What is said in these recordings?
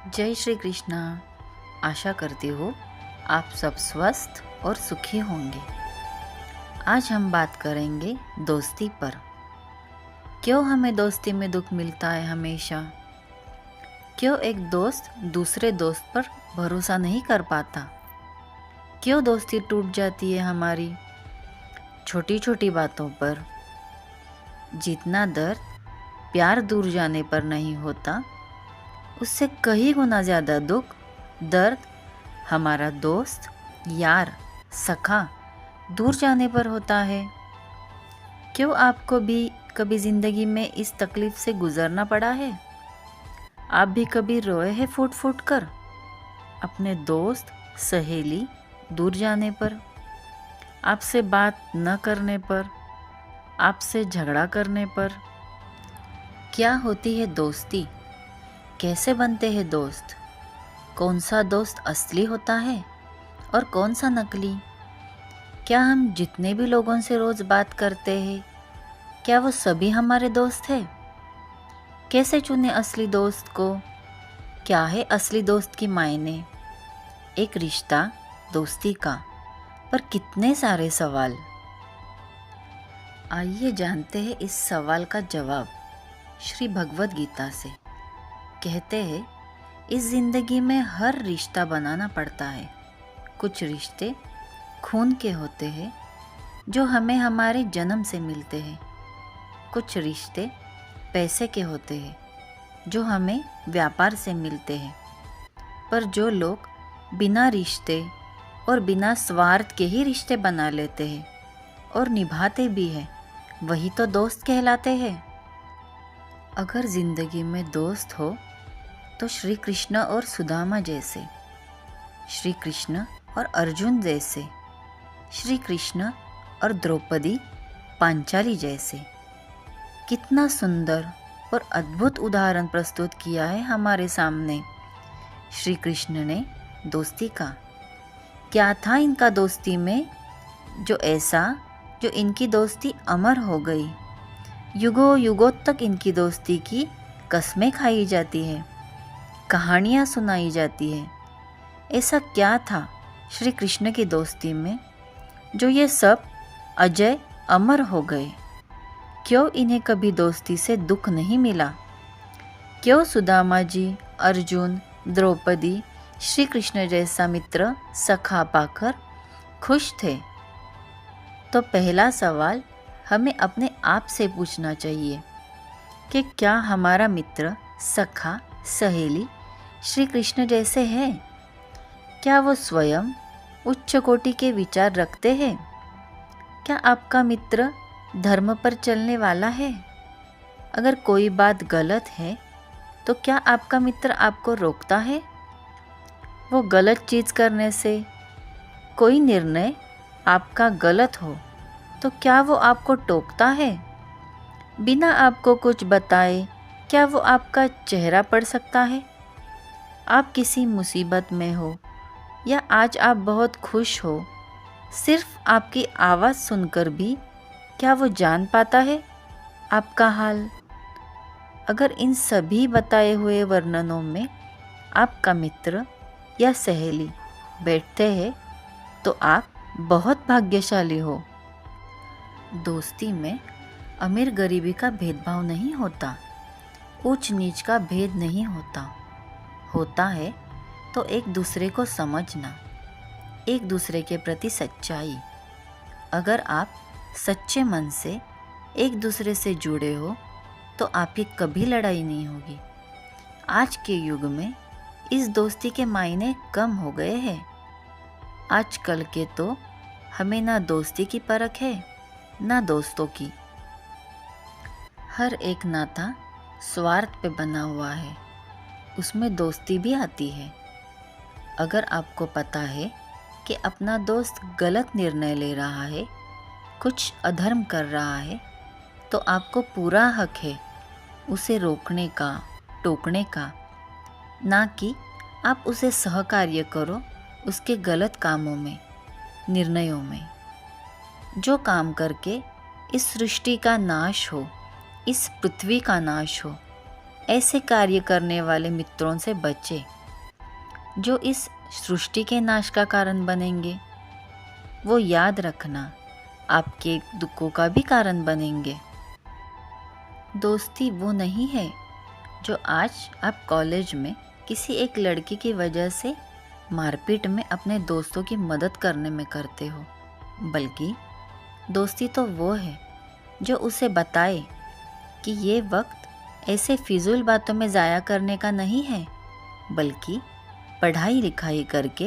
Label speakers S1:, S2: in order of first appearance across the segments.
S1: जय श्री कृष्णा। आशा करती हूँ आप सब स्वस्थ और सुखी होंगे। आज हम बात करेंगे दोस्ती पर। क्यों हमें दोस्ती में दुख मिलता है हमेशा? क्यों एक दोस्त दूसरे दोस्त पर भरोसा नहीं कर पाता? क्यों दोस्ती टूट जाती है हमारी छोटी छोटी बातों पर? जितना दर्द प्यार दूर जाने पर नहीं होता, उससे कई गुना ज़्यादा दुख दर्द हमारा दोस्त, यार, सखा दूर जाने पर होता है। क्यों आपको भी कभी ज़िंदगी में इस तकलीफ़ से गुज़रना पड़ा है? आप भी कभी रोए हैं फूट फूट कर अपने दोस्त, सहेली दूर जाने पर, आपसे बात न करने पर, आपसे झगड़ा करने पर? क्या होती है दोस्ती? कैसे बनते हैं दोस्त? कौन सा दोस्त असली होता है और कौन सा नकली? क्या हम जितने भी लोगों से रोज़ बात करते हैं, क्या वो सभी हमारे दोस्त हैं? कैसे चुने असली दोस्त को? क्या है असली दोस्त की मायने? एक रिश्ता दोस्ती का, पर कितने सारे सवाल। आइए जानते हैं इस सवाल का जवाब श्री भगवद गीता से। कहते हैं, इस ज़िंदगी में हर रिश्ता बनाना पड़ता है। कुछ रिश्ते खून के होते हैं जो हमें हमारे जन्म से मिलते हैं। कुछ रिश्ते पैसे के होते हैं जो हमें व्यापार से मिलते हैं। पर जो लोग बिना रिश्ते और बिना स्वार्थ के ही रिश्ते बना लेते हैं और निभाते भी हैं, वही तो दोस्त कहलाते हैं। अगर ज़िंदगी में दोस्त हो तो श्री कृष्ण और सुदामा जैसे, श्री कृष्ण और अर्जुन जैसे, श्री कृष्ण और द्रौपदी पांचाली जैसे। कितना सुंदर और अद्भुत उदाहरण प्रस्तुत किया है हमारे सामने श्री कृष्ण ने दोस्ती का। क्या था इनका दोस्ती में जो ऐसा जो इनकी दोस्ती अमर हो गई? युगों युगों तक इनकी दोस्ती की कस्में खाई जाती है, कहानियाँ सुनाई जाती है। ऐसा क्या था श्री कृष्ण की दोस्ती में जो ये सब अजय अमर हो गए? क्यों इन्हें कभी दोस्ती से दुख नहीं मिला? क्यों सुदामा जी, अर्जुन, द्रौपदी श्री कृष्ण जैसा मित्र सखा पाकर खुश थे? तो पहला सवाल हमें अपने आप से पूछना चाहिए कि क्या हमारा मित्र, सखा, सहेली श्री कृष्ण जैसे हैं? क्या वो स्वयं उच्च कोटि के विचार रखते हैं? क्या आपका मित्र धर्म पर चलने वाला है? अगर कोई बात गलत है तो क्या आपका मित्र आपको रोकता है? वो गलत चीज़ करने से? कोई निर्णय आपका गलत हो तो क्या वो आपको टोकता है? बिना आपको कुछ बताए क्या वो आपका चेहरा पढ़ सकता है? आप किसी मुसीबत में हो या आज आप बहुत खुश हो, सिर्फ आपकी आवाज़ सुनकर भी क्या वो जान पाता है आपका हाल? अगर इन सभी बताए हुए वर्णनों में आपका मित्र या सहेली बैठते हैं तो आप बहुत भाग्यशाली हो। दोस्ती में अमीर गरीबी का भेदभाव नहीं होता, ऊंच नीच का भेद नहीं होता। होता है तो एक दूसरे को समझना, एक दूसरे के प्रति सच्चाई। अगर आप सच्चे मन से एक दूसरे से जुड़े हो तो आपकी कभी लड़ाई नहीं होगी। आज के युग में इस दोस्ती के मायने कम हो गए हैं। आजकल के तो हमें ना दोस्ती की परख है ना दोस्तों की। हर एक नाता स्वार्थ पे बना हुआ है, उसमें दोस्ती भी आती है। अगर आपको पता है कि अपना दोस्त गलत निर्णय ले रहा है, कुछ अधर्म कर रहा है, तो आपको पूरा हक है उसे रोकने का, टोकने का, ना कि आप उसे सहकार्य करो उसके गलत कामों में, निर्णयों में। जो काम करके इस सृष्टि का नाश हो, इस पृथ्वी का नाश हो, ऐसे कार्य करने वाले मित्रों से बचे जो इस सृष्टि के नाश का कारण बनेंगे। वो याद रखना आपके दुखों का भी कारण बनेंगे। दोस्ती वो नहीं है जो आज आप कॉलेज में किसी एक लड़की की वजह से मारपीट में अपने दोस्तों की मदद करने में करते हो, बल्कि दोस्ती तो वो है जो उसे बताए कि ये वक्त ऐसे फिजूल बातों में ज़ाया करने का नहीं है, बल्कि पढ़ाई लिखाई करके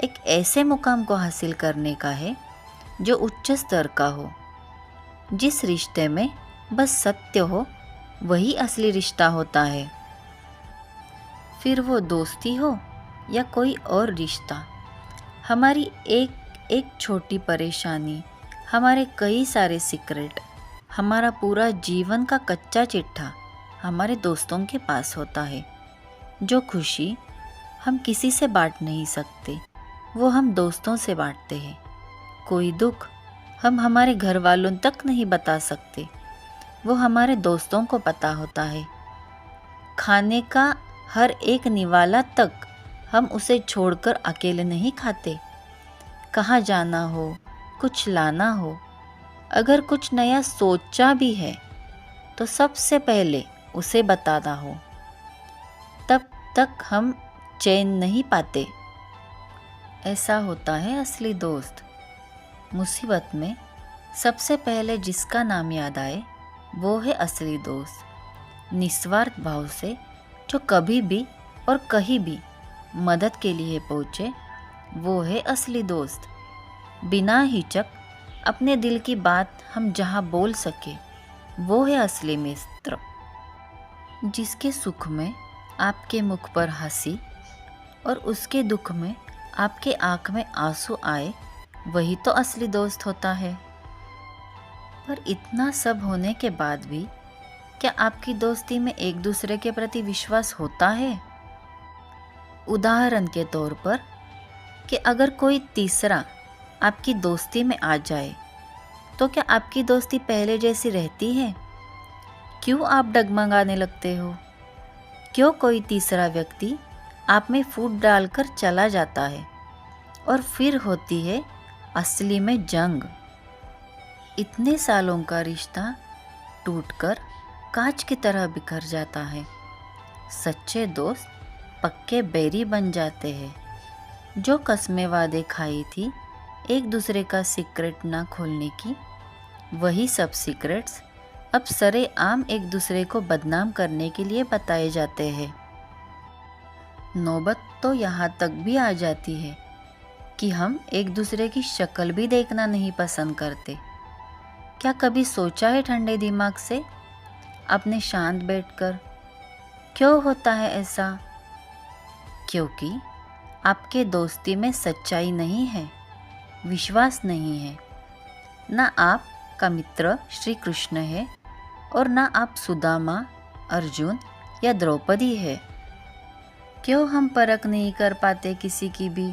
S1: एक ऐसे मुकाम को हासिल करने का है जो उच्च स्तर का हो। जिस रिश्ते में बस सत्य हो वही असली रिश्ता होता है। फिर वो दोस्ती हो या कोई और रिश्ता, हमारी एक एक छोटी परेशानी, हमारे कई सारे सीक्रेट, हमारा पूरा जीवन का कच्चा चिट्ठा हमारे दोस्तों के पास होता है। जो खुशी हम किसी से बांट नहीं सकते वो हम दोस्तों से बांटते हैं। कोई दुख हम हमारे घर वालों तक नहीं बता सकते, वो हमारे दोस्तों को पता होता है। खाने का हर एक निवाला तक हम उसे छोड़कर अकेले नहीं खाते। कहाँ जाना हो, कुछ लाना हो, अगर कुछ नया सोचा भी है तो सबसे पहले उसे बताना हो, तब तक हम चैन नहीं पाते। ऐसा होता है असली दोस्त। मुसीबत में सबसे पहले जिसका नाम याद आए वो है असली दोस्त। निस्वार्थ भाव से जो कभी भी और कहीं भी मदद के लिए पहुँचे, वो है असली दोस्त। बिना हिचक अपने दिल की बात हम जहाँ बोल सके, वो है असली मित्र। जिसके सुख में आपके मुख पर हंसी और उसके दुख में आपके आँख में आंसू आए, वही तो असली दोस्त होता है। पर इतना सब होने के बाद भी क्या आपकी दोस्ती में एक दूसरे के प्रति विश्वास होता है? उदाहरण के तौर पर कि अगर कोई तीसरा आपकी दोस्ती में आ जाए तो क्या आपकी दोस्ती पहले जैसी रहती है? क्यों आप डगमगाने लगते हो? क्यों कोई तीसरा व्यक्ति आप में फूट डालकर चला जाता है और फिर होती है असली में जंग। इतने सालों का रिश्ता टूटकर कांच की तरह बिखर जाता है। सच्चे दोस्त पक्के बैरी बन जाते हैं। जो कस्में वादे खाई थी एक दूसरे का सीक्रेट ना खोलने की, वही सब सीक्रेट्स अब सरेआम एक दूसरे को बदनाम करने के लिए बताए जाते हैं। नौबत तो यहाँ तक भी आ जाती है कि हम एक दूसरे की शक्ल भी देखना नहीं पसंद करते। क्या कभी सोचा है ठंडे दिमाग से, अपने शांत बैठकर, क्यों होता है ऐसा? क्योंकि आपके दोस्ती में सच्चाई नहीं है, विश्वास नहीं है। ना आपका मित्र श्री कृष्ण है और ना आप सुदामा, अर्जुन या द्रौपदी है। क्यों हम परख नहीं कर पाते किसी की भी?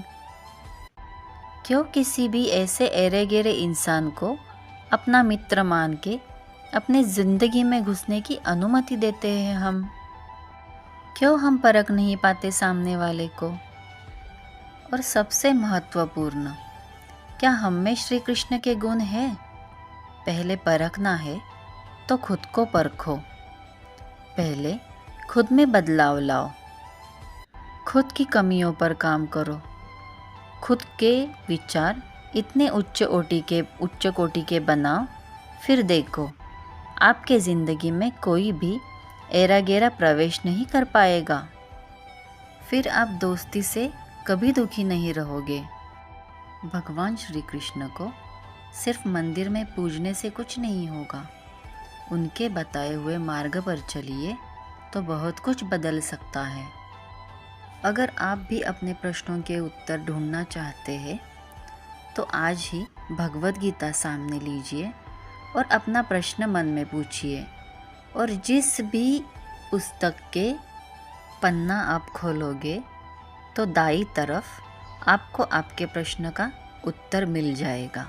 S1: क्यों किसी भी ऐसे एरे गेरे इंसान को अपना मित्र मान के अपने ज़िंदगी में घुसने की अनुमति देते हैं हम? क्यों हम परख नहीं पाते सामने वाले को? और सबसे महत्वपूर्ण, क्या हम में श्री कृष्ण के गुण हैं? पहले परखना है तो खुद को परखो। पहले खुद में बदलाव लाओ, खुद की कमियों पर काम करो। खुद के विचार इतने उच्च कोटि के बनाओ, फिर देखो आपके ज़िंदगी में कोई भी एरा गेरा प्रवेश नहीं कर पाएगा। फिर आप दोस्ती से कभी दुखी नहीं रहोगे। भगवान श्री कृष्ण को सिर्फ मंदिर में पूजने से कुछ नहीं होगा। उनके बताए हुए मार्ग पर चलिए तो बहुत कुछ बदल सकता है। अगर आप भी अपने प्रश्नों के उत्तर ढूंढना चाहते हैं तो आज ही भगवद गीता सामने लीजिए और अपना प्रश्न मन में पूछिए, और जिस भी पुस्तक के पन्ना आप खोलोगे तो दाईं तरफ आपको आपके प्रश्न का उत्तर मिल जाएगा।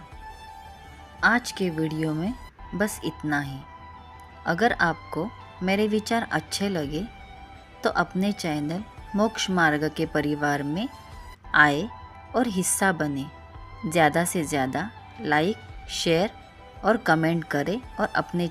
S1: आज के वीडियो में बस इतना ही। अगर आपको मेरे विचार अच्छे लगे तो अपने चैनल मोक्ष मार्ग के परिवार में आए और हिस्सा बने। ज़्यादा से ज़्यादा लाइक, शेयर और कमेंट करें और अपने